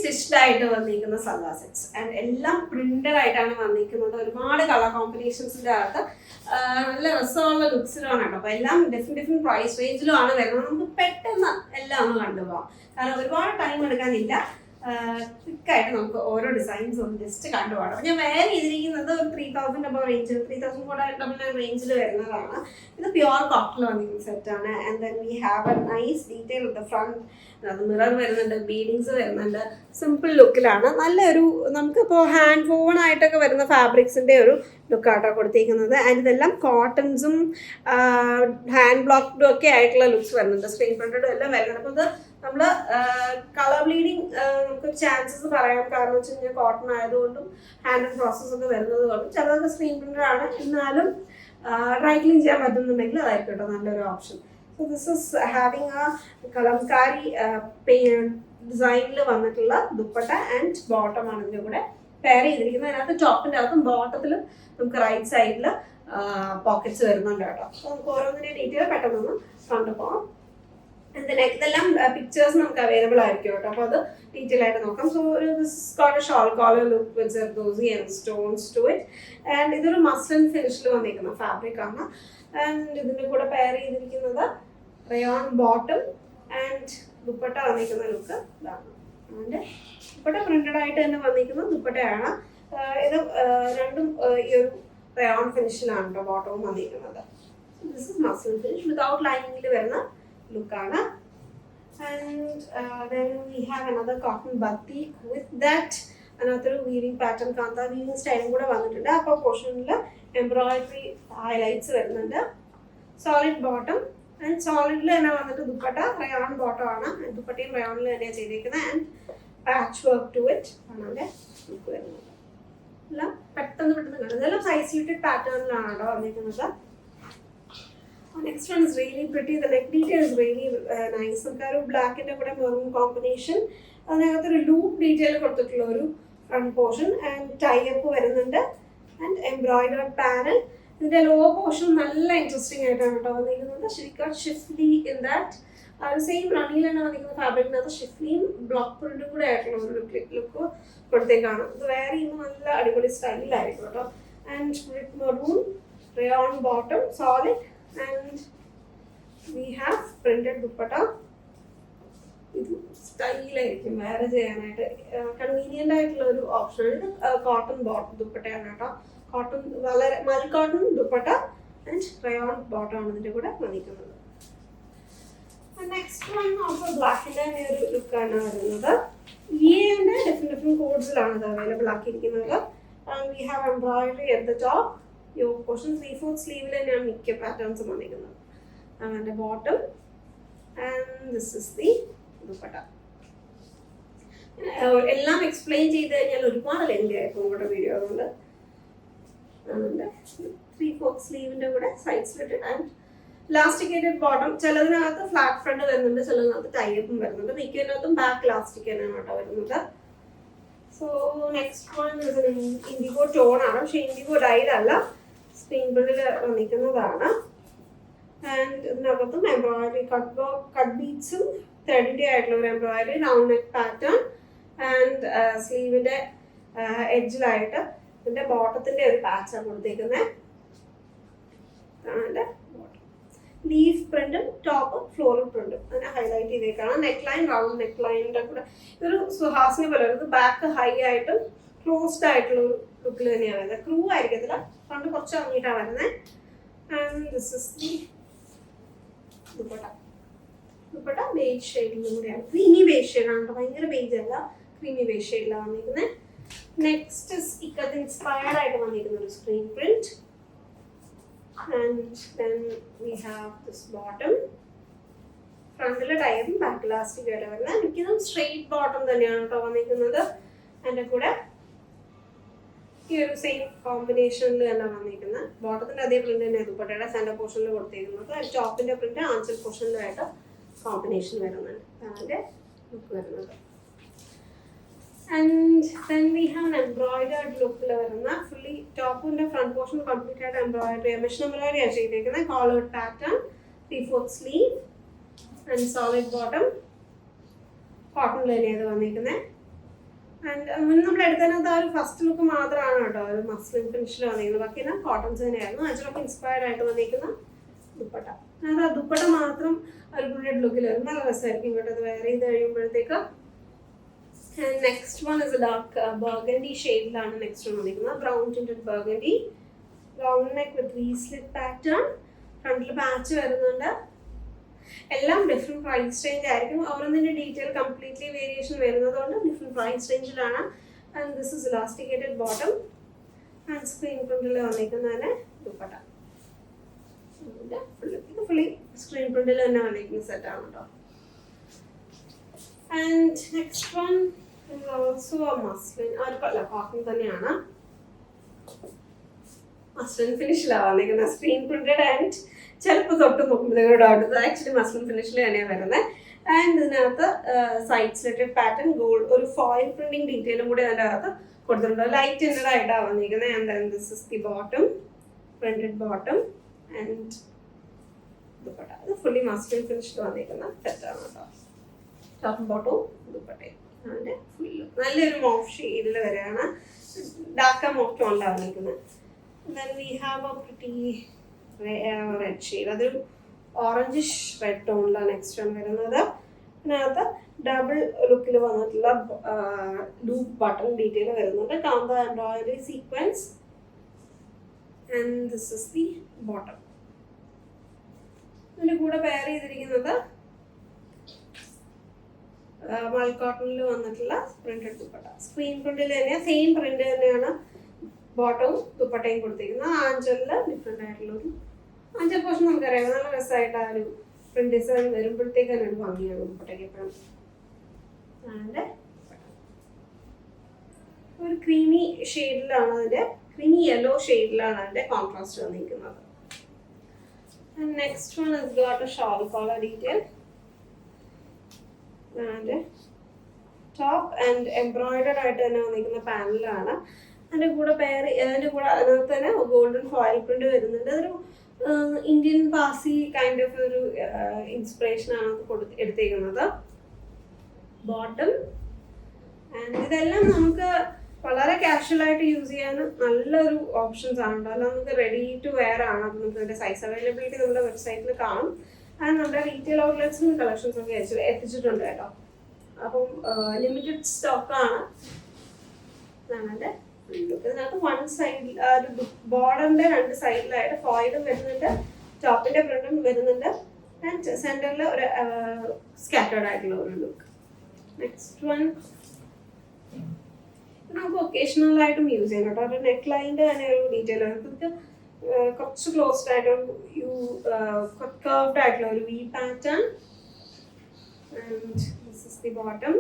Stitched ആയിട്ട് വന്നിരിക്കുന്ന salwar sets and എല്ലാം പ്രിന്റഡ് ആയിട്ടാണ് വന്നിരിക്കുന്നത്. ഒരുപാട് കളർ കോമ്പിനേഷൻസിന്റെ അകത്ത് നല്ല രസമുള്ള ലുക്സിലാണ് കേട്ടോ. അപ്പൊ എല്ലാം ഡിഫറെന്റ് പ്രൈസ് റേഞ്ചിലുമാണ് വരുന്നത്. നമുക്ക് പെട്ടെന്ന് എല്ലാം ഒന്ന് കണ്ടുപോകാം, കാരണം ഒരുപാട് ടൈം എടുക്കാനില്ല. ക്വിക്കായിട്ട് നമുക്ക് ഓരോ ഡിസൈൻസ് ഒന്ന് ജസ്റ്റ് കണ്ടുപോകാം. അപ്പൊ ഞാൻ വേറെ ചെയ്തിരിക്കുന്നത് ഒരു 3000 അബവ് റേഞ്ചിൽ 3499 റേഞ്ചിൽ വരുന്നതാണ്. ഇത് പ്യുവർ കോട്ടണിൽ വന്നിരിക്കുന്ന സെറ്റാണ്. And then we have a nice detail of the front. അത് മിറർ വരുന്നുണ്ട്, ബീഡിങ്സ് വരുന്നുണ്ട്. സിമ്പിൾ ലുക്കിലാണ്. നല്ലൊരു നമുക്കിപ്പോൾ ഹാൻഡ് വോൺ ആയിട്ടൊക്കെ വരുന്ന ഫാബ്രിക്സിൻ്റെ ഒരു ലുക്കാട്ടോ കൊടുത്തിരിക്കുന്നത്. ആൻഡ് ഇതെല്ലാം കോട്ടൺസും ഹാൻഡ് ബ്ലോക്ക്ഡും ഒക്കെ ആയിട്ടുള്ള ലുക്സ് വരുന്നുണ്ട്. സ്ക്രീൻ പ്രിന്റഡും എല്ലാം വരുന്നുണ്ട്. അപ്പോൾ ഇത് നമ്മൾ കളർ ബ്ലീഡിങ് നമുക്ക് ചാൻസസ് പറയാം. കാരണം വെച്ച് കഴിഞ്ഞാൽ കോട്ടൺ ആയതുകൊണ്ടും ഹാൻഡ് പ്രോസസ്സ് ഒക്കെ വരുന്നത് കൊണ്ടും ചിലതൊക്കെ സ്ക്രീൻ പ്രിന്റഡ് ആണ്. എന്നാലും ഡ്രൈ ക്ലീൻ ചെയ്യാൻ പറ്റുന്നുണ്ടെങ്കിൽ അതായിരിക്കും കേട്ടോ നല്ലൊരു option. So this is having a kalamkari ഡിസൈനിൽ വന്നിട്ടുള്ള ദുപ്പട്ട ആൻഡ് ബോട്ടം ആണ് ഇതിൻ്റെ കൂടെ പെയർ ചെയ്തിരിക്കുന്നത്. അതിനകത്ത് ടോപ്പിൻ്റെ അകത്തും ബോട്ടത്തിലും നമുക്ക് റൈറ്റ് സൈഡിൽ പോക്കറ്റ്സ് വരുന്നുണ്ട് കേട്ടോ. അപ്പോൾ നമുക്ക് ഓരോന്നിൻ്റെ ഡീറ്റെയിൽ പെട്ടെന്നൊന്ന് കണ്ടു പോകാം. ഇതെല്ലാം പിക്ചേഴ്സ് നമുക്ക് അവൈലബിൾ ആയിരിക്കും കേട്ടോ. അപ്പോൾ അത് ഡീറ്റെയിൽ ആയിട്ട് നോക്കാം. സോ ഒരു shawl collar look with zardozi and stones to it. And ഇതൊരു മസ്ലിൻ ഫിനിഷിൽ വന്നിരിക്കുന്ന ഫാബ്രിക് ആണ്. ആൻഡ് ഇതിൻ്റെ കൂടെ പെയർ ചെയ്തിരിക്കുന്നത് റയോൺ ബോട്ടം ആൻഡ് ദുപ്പട്ട വന്നിരിക്കുന്ന ലുക്ക് ഇതാണ്. ആൻഡ് ദുപ്പട്ട പ്രിന്റഡ് ആയിട്ട് തന്നെ വന്നിരിക്കുന്ന ദുപ്പട്ടയാണ്. ഇത് രണ്ടും ഈ ഒരു റയോൺ ഫിനിഷിലാണ് കേട്ടോ ബോട്ടവും വന്നിരിക്കുന്നത്. This is muslin finish without ലൈനിങ്ങിൽ വരുന്ന ലുക്കാണ്. And then we have another cotton batik with that another weaving pattern kantha weaving സ്റ്റൈലും കൂടെ വന്നിട്ടുണ്ട്. അപ്പോൾ പോർഷനിൽ എംബ്രോയിഡറി ഹൈലൈറ്റ്സ് വരുന്നുണ്ട്. സോളിഡ് ബോട്ടം ആൻഡ് സോളിഡിൽ തന്നെ വന്നിട്ട് ദുപ്പട്ട റയോൺ ബോട്ടം ആണ്. ദുപ്പട്ടയും റയോണിൽ തന്നെയാണ് ചെയ്തിരിക്കുന്നത്. And patch work to it ആണ് അതിൻ്റെ ലുക്ക് വരുന്നത്. എല്ലാം പെട്ടെന്ന് കാണുന്നത്. ഇതെല്ലാം സൈസ് യൂട്ടഡ് പാറ്റേണിലാണ് കേട്ടോ വന്നിരിക്കുന്നത്. Next one is really pretty. The neck detail is really nice. നമുക്ക് ഒരു ബ്ലാക്കിൻ്റെ കൂടെ മെറൂൺ കോമ്പിനേഷൻ. അതിനകത്തൊരു ലൂപ്പ് ഡീറ്റെയിൽ കൊടുത്തിട്ടുള്ള ഒരു front portion and tie up വരുന്നുണ്ട്. And embroidered panel. ഇതിൻ്റെ ലോ പോർഷൻ നല്ല ഇൻട്രസ്റ്റിംഗ് ആയിട്ടാണ് കേട്ടോ വന്നിരിക്കുന്നത്. ശരിക്കും ഷിഫ്ലി ഇൻ ദാറ്റ് ആ ഒരു സെയിം റണ്ണിൽ തന്നെ വന്നിരിക്കുന്ന ഫാബ്രിക്കിനകത്ത് ഷിഫ്ലിയും ബ്ലോക്ക് പ്രിന്റും കൂടെ ആയിട്ടുള്ള ഒരു ലുക്ക് കൊടുത്തേക്കാണ്. ഇത് വേറെ ചെയ്യുമ്പോൾ നല്ല അടിപൊളി സ്റ്റൈലായിരിക്കും കേട്ടോ. And maroon rayon bottom solid. And we have printed dupatta. ഇത് സ്റ്റൈലായിരിക്കും വേറെ ചെയ്യാനായിട്ട് കൺവീനിയൻ്റ് ആയിട്ടുള്ള ഒരു ഓപ്ഷൻ. ഇത് കോട്ടൺ ബോട്ടം ദുപ്പട്ടയാണ് കേട്ടോ. കോട്ടൺ വളരെ മൽ cotton dupatta and rayon bottom ആണ് ഇതിൻ്റെ കൂടെ വന്നിരിക്കുന്നത്. നെക്സ്റ്റ് വൺ ഓൾസോ ബ്ലാക്കിൻ്റെ ഒരു ലുക്കാണ് വരുന്നത്. ഈൻ്റെ ഡിഫറെൻറ്റ് കോഡ്സിലാണ് ഇത് അവൈലബിൾ ആക്കിയിരിക്കുന്നത്. And we have embroidery at the top. Yoke portion 3/4 സ്ലീവിൽ തന്നെയാണ് മിക്ക പാറ്റേൺസും വന്നിരിക്കുന്നത്. അതിൻ്റെ bottom and this is the dupatta. എല്ലാം എക്സ്പ്ലെയിൻ ചെയ്ത് കഴിഞ്ഞാൽ ഒരുപാട് ലെങ്തി ആയിരിക്കും നമ്മുടെ വീഡിയോ. അതുകൊണ്ട് അതിൻ്റെ 3/4 സ്ലീവിൻ്റെ കൂടെ side slit and elasticated bottom. ചിലതിനകത്ത് ഫ്ലാറ്റ് ഫ്രണ്ട് വരുന്നുണ്ട്, ചിലതിനകത്ത് ടൈപ്പും വരുന്നുണ്ട്. മിക്കതിനകത്തും ബാക്ക് ലാസ്റ്റിക് തന്നെയാണ് കേട്ടോ വരുന്നത്. So next one indigo tone ആണ്. പക്ഷേ ഇൻഡിഗോ ഡൈഡ് അല്ല, സ്ക്രീൻ പ്രിന്റിൽ വന്നിരിക്കുന്നതാണ്. ആൻഡ് ഇതിനകത്തും എംബ്രോയിഡറി കട്ട് ബീഡ്സും ത്രെഡിൻ്റെ ആയിട്ടുള്ള ഒരു embroidery round neck pattern. And സ്ലീവിൻ്റെ എഡ്ജിലായിട്ട് ഇതിൻ്റെ ബോട്ടത്തിൻ്റെ ഒരു പാച്ചാണ് കൊടുത്തേക്കുന്നത്. അതിൻ്റെ ബോട്ടം ലീഫ് പ്രിന്റും ടോപ്പ് ഫ്ലോറൽ പ്രിന്റും അതിനെ ഹൈലൈറ്റ് ചെയ്തേക്കാണ്. നെക്ക് ലൈൻ റൗണ്ട് നെക്ക് ലൈനിൻ്റെ കൂടെ ഇതൊരു സുഹാസിനെ പോലെ ഇത് ബാക്ക് ഹൈ ആയിട്ടും ക്ലോസ്ഡ് ആയിട്ടുള്ള ഒരു ലുക്കിൽ തന്നെയാണ് വരുന്നത്. ക്രൂ ആയിരിക്കത്തില്ല, ഫ്രണ്ട് കുറച്ച് ഇറങ്ങിയിട്ടാണ് വരുന്നത്. And this is the dupatta. Dupatta beige ഷെയ്ഡിലും കൂടെയാണ്. ക്രീമി ബേജ് ഷെയ്ഡാണ് കേട്ടോ, ഭയങ്കര ബേജ് അല്ല, ക്രീമി ബേജ് ഷെയ്ഡിലാണ് വന്നിരിക്കുന്നത്. നെക്സ്റ്റ് ഇക്കത്ത് ഇൻസ്പയർഡ് ആയിട്ട് വന്നിരിക്കുന്ന ഒരു screen print. And then we have this bottom. ഫ്രണ്ടിലെ ടൈറും ബാക്ക് ലാസ്റ്റിക് ആയിട്ട് വരുന്നത്. മിക്കതും സ്ട്രെയിറ്റ് ബോട്ടം തന്നെയാണ് കേട്ടോ വന്നിരിക്കുന്നത്. അതിൻ്റെ കൂടെ ഈ ഒരു സെയിം കോമ്പിനേഷനിൽ തന്നെ വന്നിരിക്കുന്നത്. ബോട്ടത്തിൻ്റെ അതേ പ്രിന്റ് തന്നെ ദുപ്പട്ടയുടെ സെൻറ്റർ പോർഷനിൽ കൊടുത്തിരിക്കുന്നത്. ടോപ്പിൻ്റെ പ്രിന്റ് ആൻസർ പോർഷനിലായിട്ട് കോമ്പിനേഷൻ വരുന്നുണ്ട്. അതിൻ്റെ ലുക്ക് വരുന്നത്. And then we have an embroidered look വരുന്ന ഫുള്ളി ടോപ്പിൻ്റെ ഫ്രണ്ട് പോർഷൻ കംപ്ലീറ്റ് ആയിട്ട് എംബ്രോയിഡറി മെഷീൻ എംബ്രോയിഡറി ആണ് ചെയ്തിരിക്കുന്നത്. Collared pattern 3/4 sleeve and solid bottom. Cotton തന്നെയാണ് വന്നിരിക്കുന്നത്. ആൻഡ് നമ്മൾ എടുത്തതിനകത്ത് ആ ഒരു ഫസ്റ്റ് ലുക്ക് മാത്രമാണ് കേട്ടോ ഒരു മസ്ലിൻ ഫിനിഷിൽ വന്നിരിക്കുന്നത്. ബാക്കി കോട്ടൺസ് തന്നെയായിരുന്നു. അജറൊക്കെ ഇൻസ്പയർഡ് ആയിട്ട് വന്നിരിക്കുന്ന ദുപ്പട്ട. അത് ആ ദുപ്പട്ട മാത്രം ഒരു പ്രിന്റഡ് ലുക്കിൽ വരും. നല്ല രസമായിരിക്കും കേട്ടോ അത് വെയർ ചെയ്ത് കഴിയുമ്പോഴത്തേക്ക്. Next one is dark burgundy ഷെയ്ഡിലാണ് നെക്സ്റ്റ് വന്നിരിക്കുന്നത്. Brown tinted burgundy, round neck with V slit pattern, ഫ്രണ്ടിൽ പാച്ച് വരുന്നുണ്ട്. എല്ലാം ഡിഫറെൻറ്റ് പ്രൈസ് റേഞ്ച് ആയിരിക്കും. ഓരോന്നിൻ്റെ ഡീറ്റെയിൽ കംപ്ലീറ്റ്ലി വേരിയേഷൻ വരുന്നതുകൊണ്ട് ഡിഫറെൻറ്റ് പ്രൈസ് റേഞ്ചിലാണ്. And this is elasticated bottom and screen പ്രിന്റിൽ വന്നിരിക്കുന്നതിന് ദുപ്പട്ട. ഇത് ഫുള്ളി സ്ക്രീൻ പ്രിന്റിൽ തന്നെ വന്നിരിക്കുന്ന സെറ്റാണ് കേട്ടോ. And next one is also muslin, അല്ല കോട്ടൺ തന്നെയാണ്. മസ്ലിൻ ഫിനിഷിലാണ് വന്നിരിക്കുന്നത്. സ്ക്രീൻ പ്രിന്റഡ് ആൻഡ് ചിലപ്പോൾ തൊട്ട് നോക്കുമ്പോൾ ഡൗട്ട് ആക്ച്വലി മസ്ലിൻ ഫിനിഷിൽ തന്നെയാണ് വരുന്നത്. ആൻഡ് ഇതിനകത്ത് സൈഡ് സ്ലിറ്റഡ് പാറ്റേൺ ഗോൾഡ് ഒരു ഫോയിൽ പ്രിന്റിങ് ഡീറ്റെയിലും കൂടി അതിൻ്റെ അകത്ത് കൊടുത്തിട്ടുണ്ട്. ലൈറ്റ് ടിൻറ്റഡ് ആയിട്ടാണ് വന്നിരിക്കുന്നത്. And then this is the bottom, printed bottom and dupatta. ഇത് ഫുള്ളി മസ്ലിൻ ഫിനിഷിൽ വന്നിരിക്കുന്ന സെറ്റാണ് കേട്ടോ. ടോപ്പ് ബോട്ടവും ദുപ്പട്ടയും അതിൻ്റെ ഫുള്ള് നല്ലൊരു മോഫ് ഷെയ്ഡിൽ വരെയാണ്. ഡാർക്ക് മോഫ് ടോണിലാണ് വന്നിരിക്കുന്നത്. Then we have a pretty red shade. അതൊരു ഓറഞ്ചിഷ് റെഡ് ടോണിലാണ് നെക്സ്റ്റ് വൺ വരുന്നത്. അതിനകത്ത് ഡബിൾ ലുക്കിൽ വന്നിട്ടുള്ള ലൂപ്പ് ബട്ടൺ ഡീറ്റെയിൽ വരുന്നുണ്ട്. കാന്ത embroidery sequence and this is the bottom. ഇതിൻ്റെ കൂടെ പെയർ ചെയ്തിരിക്കുന്നത് മൽ കോട്ടണിൽ വന്നിട്ടുള്ള പ്രിന്റഡ് ദുപ്പട്ട. സ്ക്രീൻ പ്രിന്റിൽ തന്നെയാണ്, സെയിം പ്രിന്റ് തന്നെയാണ് ബോട്ടവും ദുപ്പട്ടയും കൊടുത്തിരിക്കുന്നത്. ആഞ്ചലിൽ ഡിഫറെൻ്റ് ആയിട്ടുള്ളൊരു ആഞ്ചൽ പോർഷൻ നമുക്കറിയാം. നല്ല രസമായിട്ട് ആ ഒരു പ്രിന്റ് ഡിസൈൻ വരുമ്പോഴത്തേക്ക് തന്നെ ഒരു ഭംഗിയാണ് ദുപ്പട്ടയ്ക്ക് എപ്പോഴും. അതിൻ്റെ ഒരു ക്രീമി ഷെയ്ഡിലാണ് അതിൻ്റെ, ക്രീമി യെല്ലോ ഷെയ്ഡിലാണ് അതിൻ്റെ കോൺട്രാസ്റ്റ് വന്നിരിക്കുന്നത്. Next one is got a shawl collar detail and top and embroidered ആയിട്ട് തന്നെ വന്നിരിക്കുന്ന പാനലാണ്. അതിൻ്റെ കൂടെ അതിൻ്റെ കൂടെ അതിനകത്ത് തന്നെ ഗോൾഡൻ ഫോയിൽ പ്രിന്റ് വരുന്നുണ്ട്. അതൊരു ഇന്ത്യൻ പാസി കൈൻഡ് ഓഫ് ഒരു ഇൻസ്പിറേഷനാണ് എടുത്തേക്കുന്നത്. ബോട്ടം ആൻഡ് ഇതെല്ലാം നമുക്ക് വളരെ കാഷ്വൽ ആയിട്ട് യൂസ് ചെയ്യാൻ നല്ലൊരു ഓപ്ഷൻസ് ആണ്. അതെല്ലാം നമുക്ക് റെഡി ടു വെയർ ആണ്. അപ്പം നമുക്ക് ഇതിൻ്റെ സൈസ് അവൈലബിലിറ്റി നമ്മുടെ വെബ്സൈറ്റിൽ കാണും. അത് നമ്മുടെ റീറ്റെയിൽ ഔട്ട്ലെറ്റ്സിനും കളക്ഷൻസ് ഒക്കെ എത്തിച്ചിട്ടുണ്ട് കേട്ടോ. അപ്പം ലിമിറ്റഡ് സ്റ്റോക്കാണ്. ഇതാണ് എൻ്റെ ഇതിനകത്ത് വൺ സൈഡിൽ ഒരു ബോർഡറിന്റെ രണ്ട് സൈഡിലായിട്ട് ഫോയിലും വരുന്നുണ്ട്, ടോപ്പിന്റെ പ്രിന്റും വരുന്നുണ്ട് ആൻഡ് സെന്ററിൽ ഒരു സ്കാറ്റേർഡ് ആയിട്ടുള്ള ഒരു ലുക്ക്. നെക്സ്റ്റ് വൺ നമുക്ക് ഒക്കേഷണൽ ആയിട്ടും യൂസ് ചെയ്യാം കേട്ടോ. ഒരു നെക്ക് ലൈനിന്റെ തന്നെ ഒരു ഡീറ്റെയിൽ നമുക്ക് കുറച്ച് ക്ലോസ്ഡ് ആയിട്ട് കർവ്ഡ് ആയിട്ടുള്ള ഒരു V pattern and this is the bottom.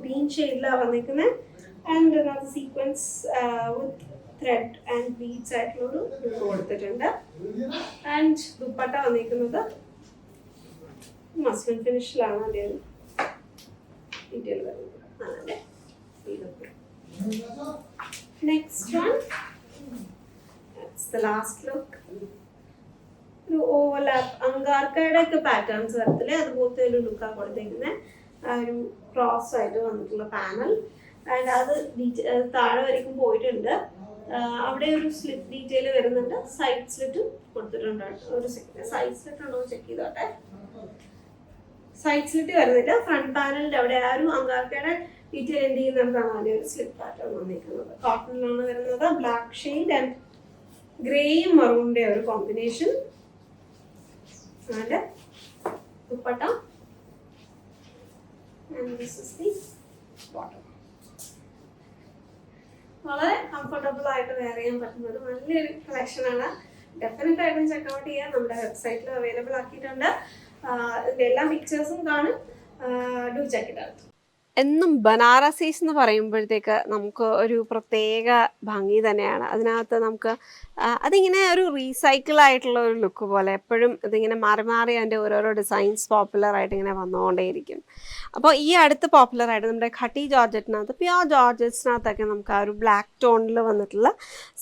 Green ഷെയ്ഡിലാണ് വന്നിരിക്കുന്നത്. And another sequence with thread and beads ആയിട്ടുള്ളൊരു കൊടുത്തിട്ടുണ്ട്. ആൻഡ് ദുപ്പട്ട വന്നിരിക്കുന്നത് മസ്ലിൻ ഫിനിഷിലാണ് അതിൻ്റെ ഒരു ഡീറ്റെയിൽ വരുന്നത്. അതല്ലേ next one the last look. ഒരു ഓവർലാപ്പ് അങ്കാർക്കയുടെ ഒക്കെ പാറ്റേൺസ് വരത്തില്ലേ അതുപോലത്തെ ഒരു ലുക്കാണ് കൊടുത്തിരിക്കുന്നത്. ആ ഒരു ക്രോസ് ആയിട്ട് വന്നിട്ടുള്ള പാനൽ ആൻഡ് അത് താഴെ വരയ്ക്കും പോയിട്ടുണ്ട്. അവിടെ ഒരു സ്ലിറ്റ് ഡീറ്റെയിൽ വരുന്നുണ്ട്. സൈഡ് സ്ലിറ്റും കൊടുത്തിട്ടുണ്ട്. ഒരു സെക്കൻഡ് സൈഡ് സ്ലിറ്റ് ഉണ്ടോ ചെക്ക് ചെയ്തോട്ടെ. സൈഡ് സ്ലിറ്റ് വരുന്നില്ല. ഫ്രണ്ട് പാനലിൻ്റെ അവിടെ ആ ഒരു അങ്കാർക്കയുടെ ഡീറ്റെയിൽ എന്ത് ചെയ്യുന്നിടത്താണ് ആദ്യം ഒരു സ്ലിറ്റ് പാറ്റേൺ വന്നിരിക്കുന്നത്. കോട്ടണിലാണ് വരുന്നത്. ബ്ലാക്ക് ഷെയ്ഡ് ആൻഡ് ഗ്രേയും മറൂണിൻ്റെ ഒരു combination. And dupatta and this is the bottom. വളരെ കംഫർട്ടബിൾ ആയിട്ട് വെയർ ചെയ്യാൻ പറ്റുന്നത് നല്ലൊരു കളക്ഷനാണ്. ഡെഫിനറ്റ് ആയിട്ടും ചെക്കൗട്ട് ചെയ്യാൻ നമ്മുടെ വെബ്സൈറ്റിൽ അവൈലബിൾ ആക്കിയിട്ടുണ്ട്. ഇതിൻ്റെ എല്ലാ പിക്ചേഴ്സും കാണും. Do check it out. എന്നും ബനാറസീസ് എന്ന് പറയുമ്പോഴത്തേക്ക് നമുക്ക് ഒരു പ്രത്യേക ഭംഗി തന്നെയാണ്. അതിനകത്ത് നമുക്ക് അതിങ്ങനെ ഒരു റീസൈക്കിൾ ആയിട്ടുള്ള ഒരു ലുക്ക് പോലെ എപ്പോഴും ഇതിങ്ങനെ മാറി മാറി അതിൻ്റെ ഓരോരോ ഡിസൈൻസ് പോപ്പുലറായിട്ട് ഇങ്ങനെ വന്നുകൊണ്ടേയിരിക്കും. അപ്പോൾ ഈ അടുത്ത് പോപ്പുലറായിട്ട് നമ്മുടെ ഖട്ടി ജോർജറ്റിനകത്ത് പ്യോർ ജോർജറ്റ്സിനകത്തൊക്കെ നമുക്ക് ആ ഒരു ബ്ലാക്ക് ടോണിൽ വന്നിട്ടുള്ള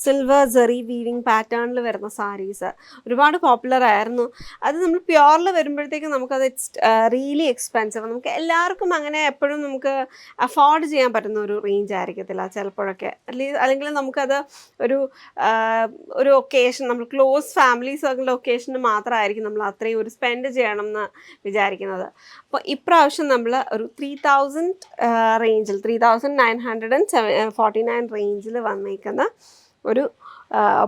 സിൽവർ സെറി വീവിങ് പാറ്റേണിൽ വരുന്ന സാരീസ് ഒരുപാട് പോപ്പുലർ ആയിരുന്നു. അത് നമ്മൾ പ്യോറിൽ വരുമ്പോഴത്തേക്കും നമുക്കത് റിയലി എക്സ്പെൻസീവ്. നമുക്ക് എല്ലാവർക്കും അങ്ങനെ എപ്പോഴും നമുക്ക് നമുക്ക് അഫോർഡ് ചെയ്യാൻ പറ്റുന്ന ഒരു റേഞ്ച് ആയിരിക്കത്തില്ല ചിലപ്പോഴൊക്കെ. അല്ലെങ്കിൽ നമുക്കത് ഒരു ഒരു ഒക്കേഷൻ, നമ്മൾ ക്ലോസ് ഫാമിലി സർക്കിളിൻ്റെ ഒക്കേഷന് മാത്രമായിരിക്കും നമ്മൾ അത്രയും ഒരു സ്പെൻഡ് ചെയ്യണം എന്ന് വിചാരിക്കുന്നത്. അപ്പോൾ ഇപ്രാവശ്യം നമ്മൾ ഒരു 3000 റേഞ്ചിൽ 3949 റേഞ്ചിൽ വന്നേക്കുന്ന ഒരു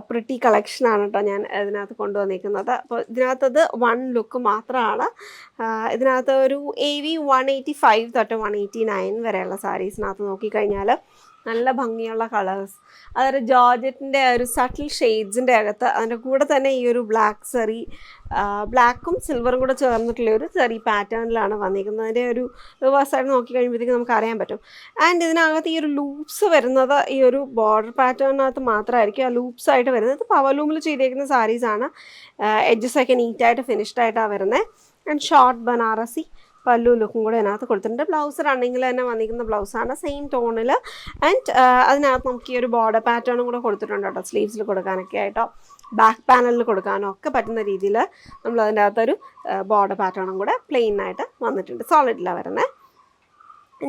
പ്രിറ്റി കളക്ഷനാണ് കേട്ടോ ഞാൻ ഇതിനകത്ത് കൊണ്ടുവന്നിരിക്കുന്നത്. അപ്പോൾ ഇതിനകത്തത് 1 ലുക്ക് മാത്രമാണ്. ഇതിനകത്ത് ഒരു AV 185 തൊട്ട് 189 വരെയുള്ള സാരീസിനകത്ത് നോക്കിക്കഴിഞ്ഞാൽ നല്ല ഭംഗിയുള്ള കളേഴ്സ്, അതൊരു ജോർജറ്റിൻ്റെ ഒരു സട്ടിൽ ഷെയ്ഡ്സിൻ്റെ അകത്ത് അതിൻ്റെ കൂടെ തന്നെ ഈ ഒരു ബ്ലാക്കും സിൽവറും കൂടെ ചേർന്നിട്ടുള്ള ഒരു സെറി പാറ്റേണിലാണ് വന്നിരിക്കുന്നത്. അതിൻ്റെ ഒരു റിവേഴ്സ് സൈഡ് നോക്കി കഴിയുമ്പോഴത്തേക്ക് നമുക്ക് അറിയാൻ പറ്റും. ആൻഡ് ഇതിനകത്ത് ഈ ഒരു ലൂപ്സ് വരുന്നത് ഈ ഒരു ബോർഡർ പാറ്റേണിനകത്ത് മാത്രമായിരിക്കും ആ ലൂപ്സ് ആയിട്ട് വരുന്നത്. ഇത് പവർലൂമിൽ ചെയ്തേക്കുന്ന സാരീസാണ്. എഡ്ജസൊക്കെ നീറ്റായിട്ട് ഫിനിഷ്ഡ് ആയിട്ടാണ് വരുന്നത്. ആൻഡ് ഷോർട്ട് ബനാറസി പല്ലു ലുക്കും കൂടെ അതിനകത്ത് കൊടുത്തിട്ടുണ്ട്. ബ്ലൗസ് റണ്ണിങ്ങിൽ തന്നെ വന്നിരിക്കുന്ന ബ്ലൗസാണ്, സെയിം ടോണിൽ. ആൻഡ് അതിനകത്ത് നമുക്ക് ഈ ഒരു ബോർഡർ പാറ്റേണും കൂടെ കൊടുത്തിട്ടുണ്ട് കേട്ടോ, സ്ലീവ്സിൽ കൊടുക്കാനൊക്കെ ആയിട്ടോ ബാക്ക് പാനലിൽ കൊടുക്കാനോ ഒക്കെ പറ്റുന്ന രീതിയിൽ നമ്മൾ അതിൻ്റെ അകത്തൊരു ബോർഡർ പാറ്റേണും കൂടെ പ്ലെയിൻ ആയിട്ട് വന്നിട്ടുണ്ട്. സോളിഡിലാണ് വരുന്നത്.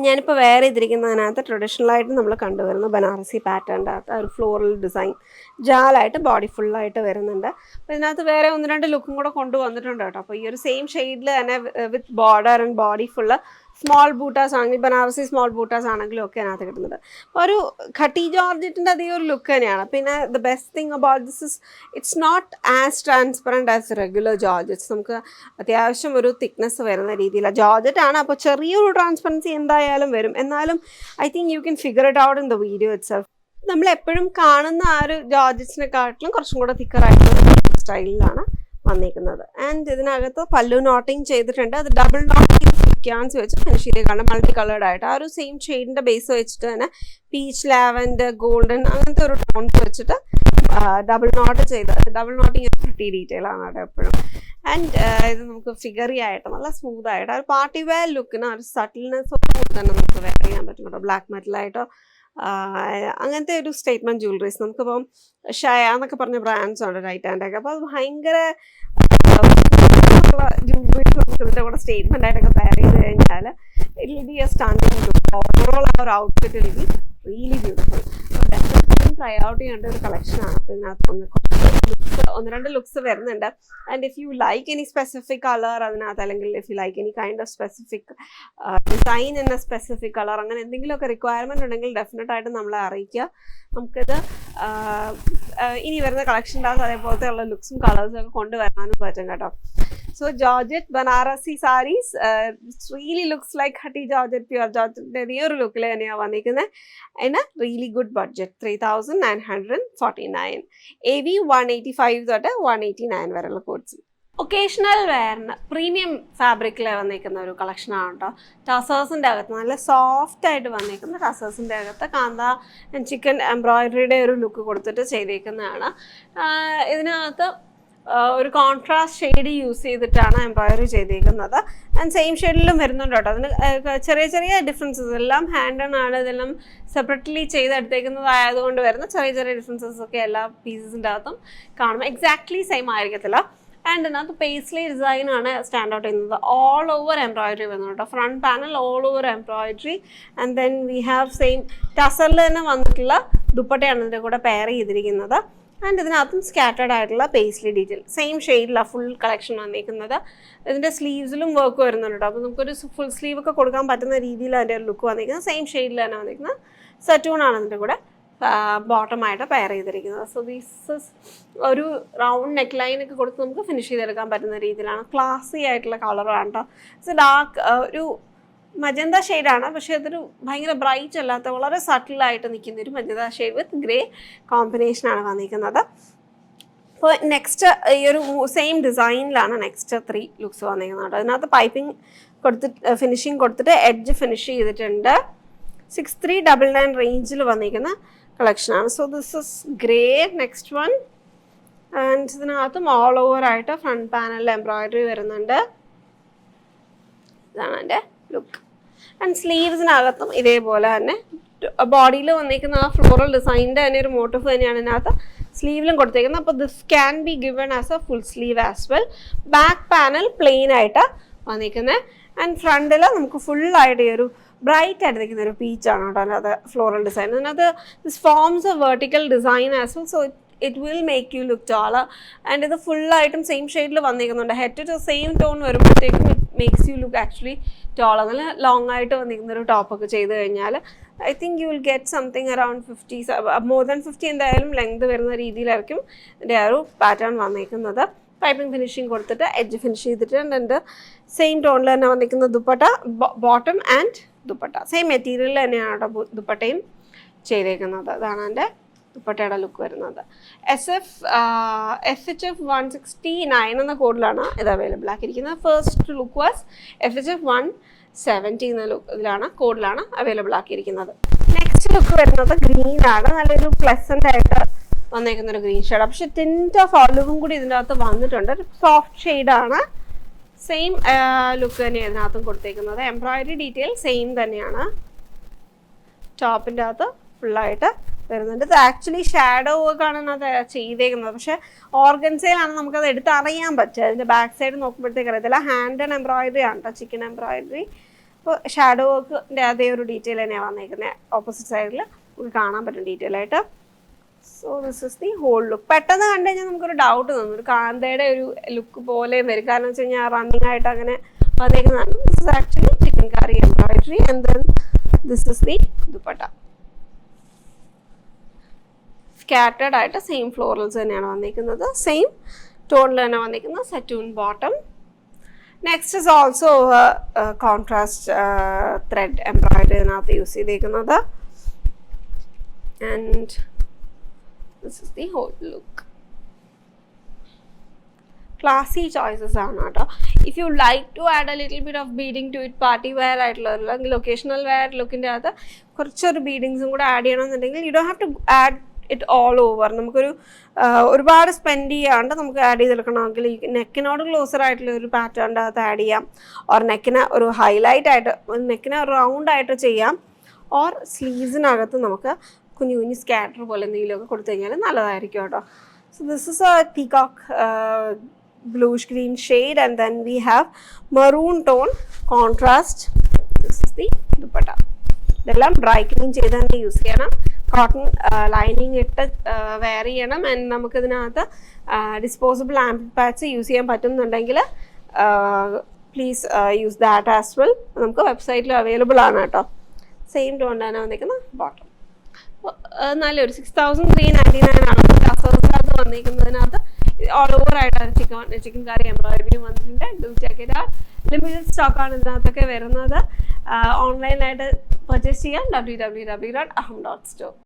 ഞാനിപ്പോൾ വേറെ ഇതിരിക്കുന്നതിനകത്ത് ട്രഡീഷണലായിട്ട് നമ്മൾ കണ്ടുവരുന്ന ബനാറസി പാറ്റേണിൻ്റെ അകത്ത് ഒരു ഫ്ലോറൽ ഡിസൈൻ ജാലായിട്ട് ബോഡി ഫുള്ളായിട്ട് വരുന്നുണ്ട്. അപ്പോൾ ഇതിനകത്ത് വേറെ 1-2 ലുക്കും കൂടെ കൊണ്ടുവന്നിട്ടുണ്ട് കേട്ടോ. അപ്പോൾ ഈ ഒരു സെയിം ഷെയ്ഡിൽ തന്നെ with border and body full small bootas ആണെങ്കിൽ ബനാറസി സ്മോൾ ബൂട്ടാസ് ആണെങ്കിലും ഒക്കെ അതിനകത്ത് കിട്ടുന്നത്. അപ്പോൾ ഒരു ഖട്ടി ജോർജറ്റിൻ്റെ അതേ ഒരു ലുക്ക് തന്നെയാണ്. പിന്നെ the best thing about this is it's not as transparent as regular georgettes. നമുക്ക് അത്യാവശ്യം ഒരു തിക്നെസ് വരുന്ന രീതിയിലാണ്. ജോർജറ്റ് ആണ്, അപ്പോൾ ചെറിയൊരു ട്രാൻസ്പെറൻസി എന്തായാലും വരും. എന്നാലും I think you can figure it out in the video itself. നമ്മളെപ്പോഴും കാണുന്ന ആ ഒരു ജോർജറ്റ്സിനെക്കാട്ടിലും കുറച്ചും കൂടെ തിക്കറായിട്ടുള്ള സ്റ്റൈലിലാണ് വന്നിരിക്കുന്നത്. ആൻഡ് ഇതിനകത്ത് പല്ലു നോട്ടിങ് ചെയ്തിട്ടുണ്ട്. അത് ഡബിൾ നോട്ടിങ് ക്യാൻസ് വെച്ച് ഫിനിഷ് ചെയ്തേക്കാണ്, മൾട്ടി കളേർഡ് ആയിട്ട്. ആ ഒരു സെയിം ഷെയ്ഡിൻ്റെ ബേസ് വെച്ചിട്ട് തന്നെ പീച്ച്, ലാവൻഡർ, ഗോൾഡൻ അങ്ങനത്തെ ഒരു ടോൺസ് വെച്ചിട്ട് ഡബിൾ നോട്ട് ചെയ്ത്, ഡബിൾ നോട്ടിങ് പ്രിറ്റി ഡീറ്റെയിൽ ആണ് അവിടെ എപ്പോഴും. ആൻഡ് ഇത് നമുക്ക് ഫിഗറി ആയിട്ട് നല്ല സ്മൂത്ത് ആയിട്ട് ഒരു പാർട്ടി വെയർ ലുക്കിന് ഒരു സട്ടിൽനെസ് തന്നെ നമുക്ക് വെയർ ചെയ്യാൻ പറ്റും കേട്ടോ. ബ്ലാക്ക് മെറ്റലായിട്ടോ അങ്ങനത്തെ ഒരു സ്റ്റേറ്റ്മെൻറ്റ് ജ്വല്ലറീസ് നമുക്കിപ്പം ഷയ എന്നൊക്കെ പറഞ്ഞ ബ്രാൻഡ്സ് ഉണ്ട്, റൈറ്റ് ഹാൻഡൊക്കെ. അപ്പോൾ അത് ഭയങ്കര ജ്വല്ലറീസ് നമുക്ക് ഇതിൻ്റെ കൂടെ സ്റ്റേറ്റ്മെൻ്റ് ആയിട്ടൊക്കെ പെയർ ചെയ്ത് കഴിഞ്ഞാൽ it will be A standing look. Overall ആ ഒരു outfit will be really beautiful. Definitely try out ചെയ്യേണ്ട ഒരു കളക്ഷനാണ്. അപ്പോൾ ഇതിനകത്ത് 1-2 ലുക്സ് വരുന്നുണ്ട്. And if you like any specific colour അതിനകത്ത്, അല്ലെങ്കിൽ if you like any kind of specific design in A specific colour, അങ്ങനെ എന്തെങ്കിലുമൊക്കെ റിക്വയർമെൻറ്റ് ഉണ്ടെങ്കിൽ ഡെഫിനറ്റായിട്ട് നമ്മളെ അറിയിക്കുക. നമുക്കിത് ഇനി വരുന്ന കളക്ഷൻ്റെ അതേപോലത്തെ ഉള്ള ലുക്സും കളേഴ്സും ഒക്കെ കൊണ്ടുവരാനും പറ്റും കേട്ടോ. So Georgette Banarasi sarees really looks like Khati Georgette, pure Georgette ഈ ഒരു ലുക്കിൽ തന്നെയാണ് വന്നിരിക്കുന്നത്. അതിന് റിയലി ഗുഡ് ബഡ്ജറ്റ് 3949 AV 185 തൊട്ട് 189 വരെയുള്ള കോഡ്സ്. ഒക്കേഷണൽ വെയറിന് പ്രീമിയം ഫാബ്രിക്കിൽ വന്നിരിക്കുന്ന ഒരു കളക്ഷനാണ് കേട്ടോ. ടസേഴ്സിൻ്റെ അകത്ത് നല്ല സോഫ്റ്റ് ആയിട്ട് വന്നിരിക്കുന്ന ടസേഴ്സിൻ്റെ അകത്ത് കാന്ത ചിക്കൻ എംബ്രോയിഡറിയുടെ ഒരു ലുക്ക് കൊടുത്തിട്ട് ചെയ്തേക്കുന്നതാണ്. ഇതിനകത്ത് ഒരു കോൺട്രാസ്റ്റ് ഷെയ്ഡ് യൂസ് ചെയ്തിട്ടാണ് എംബ്രോയിഡറി ചെയ്തേക്കുന്നത്. ആൻഡ് സെയിം ഷെയ്ഡിലും വരുന്നുണ്ട് കേട്ടോ. അതിന് ചെറിയ ചെറിയ ഡിഫറൻസസ്, എല്ലാം ഹാൻഡ് ഓൺ ആണ്, ഇതെല്ലാം സെപ്പറേറ്റ്ലി ചെയ്തെടുത്തേക്കുന്നതായതുകൊണ്ട് വരുന്ന ചെറിയ ചെറിയ ഡിഫറൻസസ് ഒക്കെ എല്ലാ പീസസിൻ്റെ അകത്തും കാണും. എക്സാക്ട്ലി സെയിം ആയിരിക്കത്തില്ല. ആൻഡ് ഇതിനകത്ത് പേസ്ലി ഡിസൈനാണ് സ്റ്റാൻഡ് ഔട്ട് ചെയ്യുന്നത്. ഓൾ ഓവർ എംബ്രോയിഡറി വരുന്നത് കേട്ടോ. Front panel all over embroidery. And then we have same ടസറിൽ തന്നെ വന്നിട്ടുള്ള ദുപ്പട്ടയാണ് ഇതിൻ്റെ കൂടെ പെയർ ചെയ്തിരിക്കുന്നത്. ആൻഡ് ഇതിനകത്തും സ്കാറ്റേഡ് ആയിട്ടുള്ള പേസ്ലി ഡീറ്റെയിൽ സെയിം ഷെയ്ഡിലാണ് ഫുൾ കളക്ഷൻ വന്നിരിക്കുന്നത്. ഇതിൻ്റെ സ്ലീവ്സിലും വർക്ക് വരുന്നുണ്ട് കേട്ടോ. അപ്പോൾ നമുക്കൊരു ഫുൾ സ്ലീവ് ഒക്കെ കൊടുക്കാൻ പറ്റുന്ന രീതിയിൽ അതിൻ്റെ ഒരു ലുക്ക് വന്നിരിക്കുന്നത്. സെയിം ഷെയ്ഡിൽ തന്നെ വന്നിരിക്കുന്നത്. സറ്റൂണാണ് അതിൻ്റെ കൂടെ ബോട്ടമായിട്ട് പെയർ ചെയ്തിരിക്കുന്നത്. സോ ദിസ് ഒരു റൗണ്ട് നെക്ക് ലൈനൊക്കെ കൊടുത്ത് നമുക്ക് ഫിനിഷ് ചെയ്തെടുക്കാൻ പറ്റുന്ന രീതിയിലാണ്. ക്ലാസി ആയിട്ടുള്ള കളറാണ് കേട്ടോ. ഇറ്റ്സ് ഡാർക്ക് ഒരു മജന്ത ഷെയ്ഡാണ്, പക്ഷേ അതൊരു ഭയങ്കര ബ്രൈറ്റ് അല്ലാത്ത വളരെ സട്ടിലായിട്ട് നിൽക്കുന്ന ഒരു മജന്ത ഷെയ്ഡ് വിത്ത് ഗ്രേ കോമ്പിനേഷനാണ് വന്നിരിക്കുന്നത്. അപ്പോൾ നെക്സ്റ്റ് ഈ ഒരു സെയിം ഡിസൈനിലാണ് നെക്സ്റ്റ് 3 ലുക്സ് വന്നിരിക്കുന്നത്. അതിനകത്ത് പൈപ്പിംഗ് കൊടുത്തിട്ട് ഫിനിഷിങ് കൊടുത്തിട്ട് എഡ്ജ് ഫിനിഷ് ചെയ്തിട്ടുണ്ട്. 6399 റേഞ്ചിൽ വന്നിരിക്കുന്ന കളക്ഷനാണ്. So this is grey. Next one. And ഇതിനകത്തും ഓൾ ഓവർ ആയിട്ട് ഫ്രണ്ട് പാനലിൽ എംബ്രോയിഡറി വരുന്നുണ്ട്. ഇതാണ് എൻ്റെ ലുക്ക്. ആൻഡ് സ്ലീവ്സിനകത്തും ഇതേപോലെ തന്നെ ബോഡിയിൽ വന്നിരിക്കുന്ന ആ ഫ്ലോറൽ ഡിസൈനിൻ്റെ തന്നെ ഒരു മോട്ടീവ് തന്നെയാണ് ഇതിനകത്ത് സ്ലീവിലും കൊടുത്തേക്കുന്നത്. അപ്പോൾ this can be given as a full sleeve as well. Back panel plain ആയിട്ട് വന്നിരിക്കുന്നത്. ആൻഡ് ഫ്രണ്ടിൽ നമുക്ക് ഫുള്ളായിട്ട് ഈ ഒരു ബ്രൈറ്റ് ആയിട്ട് നിൽക്കുന്ന ഒരു പീച്ചാണ് കേട്ടോ അതിനകത്ത് ഫ്ലോറൽ ഡിസൈൻ. അതിനകത്ത് this forms A vertical design as well, so it will make you look taller. And ഇത് ഫുള്ളായിട്ടും സെയിം ഷെയ്ഡിൽ വന്നിരിക്കുന്നുണ്ട്. ഹെഡ് ടു സെയിം ടോൺ വരുമ്പോഴത്തേക്കും it makes you look actually taller. നല്ല ലോങ് ആയിട്ട് വന്നിരിക്കുന്ന ഒരു ടോപ്പൊക്കെ ചെയ്ത് കഴിഞ്ഞാൽ I think you will get something around 50, more than 50 എന്തായാലും ലെങ്ത് വരുന്ന രീതിയിലായിരിക്കും ഇതിൻ്റെ ആ ഒരു പാറ്റേൺ വന്നിരിക്കുന്നത്. പൈപ്പിംഗ് ഫിനിഷിങ് കൊടുത്തിട്ട് എഡ്ജ് ഫിനിഷ് ചെയ്തിട്ടുണ്ട്. സെയിം ടോണിൽ തന്നെ വന്നിരിക്കുന്ന dupatta, bottom and dupatta same material തന്നെയാണ് കേട്ടോ ദുപ്പട്ടയും ചെയ്തേക്കുന്നത്. അതാണ് എൻ്റെ ദുപ്പട്ടയുടെ ലുക്ക് വരുന്നത്. FHF 169 എന്ന കോഡിലാണ് ഇത് അവൈലബിൾ ആക്കിയിരിക്കുന്നത്. ഫസ്റ്റ് ലുക്ക് വാസ് FHF 170 എന്ന ഇതിലാണ് കോഡിലാണ് അവൈലബിൾ ആക്കിയിരിക്കുന്നത്. നെക്സ്റ്റ് ലുക്ക് വരുന്നത് ഗ്രീനാണ്. നല്ലൊരു പ്ലസൻ്റ് ആയിട്ട് വന്നേക്കുന്ന ഒരു ഗ്രീൻ ഷെയ്ഡ്. പക്ഷെ ടിൻറ്റ് ഓഫ് ഓളിവും കൂടി ഇതിൻ്റെ അകത്ത് വന്നിട്ടുണ്ട്. ഒരു സോഫ്റ്റ് ഷെയ്ഡാണ്. സെയിം ലുക്ക് തന്നെയാണ് ഇതിനകത്തും കൊടുത്തേക്കുന്നത്. എംബ്രോയിഡറി ഡീറ്റെയിൽ സെയിം തന്നെയാണ് ടോപ്പിൻ്റെ അകത്ത് ഫുള്ളായിട്ട് വരുന്നുണ്ട്. ഇത് ആക്ച്വലി ഷാഡോ വർക്കാണ് ഇതിനകത്ത് ചെയ്തേക്കുന്നത്. പക്ഷെ ഓർഗൻസയിലാണ് നമുക്കത് എടുത്ത് അറിയാൻ പറ്റുക. അതിൻ്റെ ബാക്ക് സൈഡ് നോക്കുമ്പോഴത്തേക്ക് അറിയത്തില്ല. ഹാൻഡ് ആൻഡ് എംബ്രോയിഡറി ആണ് കേട്ടോ, ചിക്കൻ എംബ്രോയിഡറി. അപ്പോൾ ഷാഡോ വർക്കിൻ്റെ അതേ ഒരു ഡീറ്റെയിൽ തന്നെയാണ് വന്നേക്കുന്നത്. ഓപ്പോസിറ്റ് സൈഡിൽ നമുക്ക് കാണാൻ പറ്റും ഡീറ്റെയിൽ ആയിട്ട്. So this is the whole look. പെട്ടെന്ന് കണ്ടു കഴിഞ്ഞാൽ നമുക്കൊരു ഡൗട്ട് തോന്നും, ഒരു കാന്തയുടെ ഒരു ലുക്ക് പോലെയും വരും. കാരണം വെച്ച് കഴിഞ്ഞാൽ റണ്ണിങ് ആയിട്ട് അങ്ങനെ വന്നേക്കുന്നതാണ്. This is actually chikankari embroidery and then this is the dupatta. Scattered ആയിട്ട് സെയിം ഫ്ലോറൽസ് തന്നെയാണ് വന്നിരിക്കുന്നത്. സെയിം ടോണിൽ തന്നെ വന്നിരിക്കുന്ന satin bottom. Next is also contrast thread embroidery ഇതിനകത്ത് യൂസ് ചെയ്തേക്കുന്നത്. And this is the whole look. Classy choices ആണ് കേട്ടോ. If you like to add a little bit of beading to it, party wear ആയിട്ടുള്ള അല്ലെങ്കിൽ locational wear ലുക്കിൻ്റെ അകത്ത് കുറച്ചൊരു ബീഡിങ്സും കൂടെ add ചെയ്യണമെന്നുണ്ടെങ്കിൽ you don't have to add it all over. നമുക്കൊരു ഒരുപാട് സ്പെൻഡ് ചെയ്യാണ്ട് നമുക്ക് ആഡ് ചെയ്തെടുക്കണമെങ്കിൽ ഈ നെക്കിനോട് ക്ലോസർ ആയിട്ടുള്ള ഒരു പാറ്റേണിൻ്റെ അകത്ത് ആഡ് ചെയ്യാം. ഓർ നെക്കിനെ ഒരു ഹൈലൈറ്റ് ആയിട്ട്, നെക്കിനെ റൗണ്ട് ആയിട്ട് ചെയ്യാം. ഓർ സ്ലീവ്സിനകത്ത് നമുക്ക് കുഞ്ഞു കുഞ്ഞു സ്കാറ്റർ പോലെ എന്തെങ്കിലുമൊക്കെ കൊടുത്തു കഴിഞ്ഞാൽ നല്ലതായിരിക്കും കേട്ടോ. So this is A peacock bluish green shade and then we have maroon tone contrast. This is the dupatta. ഇതെല്ലാം ഡ്രൈ ക്ലീൻ ചെയ്ത് തന്നെ യൂസ് ചെയ്യണം. കോട്ടൺ ലൈനിങ് ഇട്ട് വെയർ ചെയ്യണം. ആൻഡ് നമുക്കിതിനകത്ത് ഡിസ്പോസിബിൾ ആംപിൾ പാഡ്സ് യൂസ് ചെയ്യാൻ പറ്റുന്നുണ്ടെങ്കിൽ please use that as well. നമുക്ക് വെബ്സൈറ്റിൽ അവൈലബിൾ ആണ് കേട്ടോ. സെയിം ടോൺ തന്നെ വന്നിരിക്കുന്ന ബോട്ടം. നല്ലൊരു 6399 ആണ് ടസേഴ്സിനകത്ത് വന്നിരിക്കുന്നതിനകത്ത്. ഓൾ ഓവർ ആയിട്ടാണ് ചിക്കൻ കറി എംബ്രോയിഡറിയും വന്നിട്ടുണ്ട്. Do check it out. Limited സ്റ്റോക്കാണ് ഇതിനകത്തൊക്കെ വരുന്നത്. ഓൺലൈനായിട്ട് പർച്ചേസ് ചെയ്യാം www.aham.store.